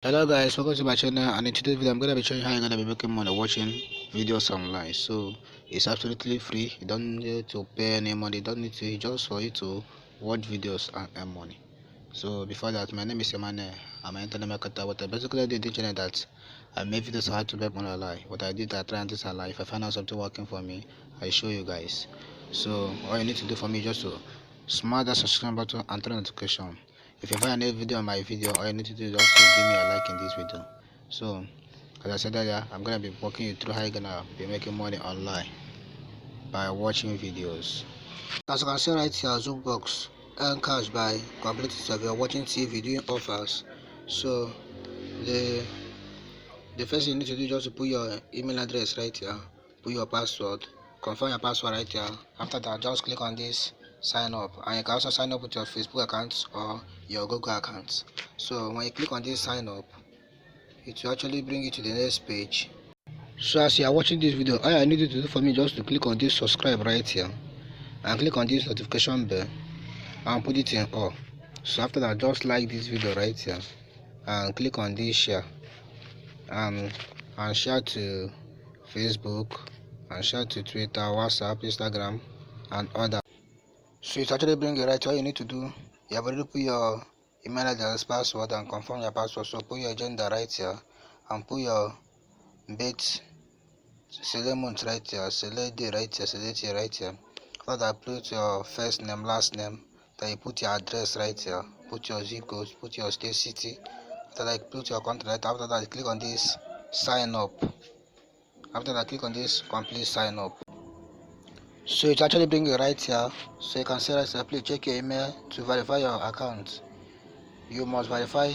Hello guys, welcome to my channel, and in today's video I'm gonna be showing you how you're gonna be making money watching videos online. So it's absolutely free. You don't need to pay any money, you don't need to, just for you to watch videos and earn money. So before that, my name is Emmanuel. I'm an internet marketer. What I basically did the channel that I made videos on how to make money online. What I did, I try and this online. If I find out something working for me, I show you guys. So all you need to do for me is just to smash that subscribe button and turn on notification. If you find any video on my video, all you need to do is just to give me a like in this video. So as I said earlier, I'm gonna be walking you through how you're gonna be making money online by watching videos. As you can see right here, Zoombox earn cash by completing survey, watching TV, doing offers. So the first thing you need to do is just to put your email address right here, put your password, confirm your password right here. After that, just click on this sign up, and you can also sign up with your Facebook account or your Google account. So when you click on this sign up, it will actually bring you to the next page. So as you are watching this video, all I need you to do for me just to click on this subscribe right here and click on this notification bell and put it in all. So after that, just like this video right here and click on this share and share to Facebook and share to Twitter, WhatsApp, Instagram and other. So it's actually bring you right. All you need to do, you have already put your email address, password and confirm your password. So put your gender right here and put your date, select month right here, select day right here, select year right here. After that, put your first name, last name, then you put your address right here, put your zip code, put your state, city. After that, put your country right. After that, click on this sign up. After that, click on this complete sign up. So it actually bring you right here. So you can say right here, please check your email to verify your account. You must verify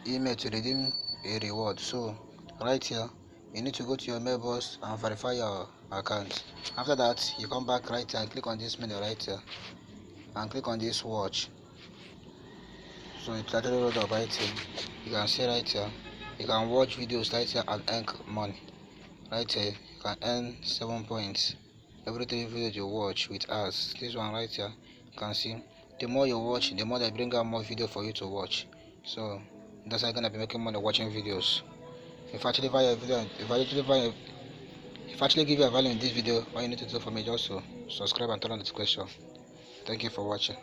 email to redeem a reward. So right here, you need to go to your mailbox and verify your account. After that, you come back right here and click on this menu right here and click on this watch. So it's actually rolled up right here. You can see right here, you can watch videos right here and earn money. Right here, you can earn 7 points every 3 videos you watch with us. This one right here, you can see the more you watch, the more they bring out more video for you to watch. So that's how you're gonna be making money watching videos. If I actually value a video, if I actually give you a value in this video, all you need to do for me is just to subscribe and turn on the notification. Thank you for watching.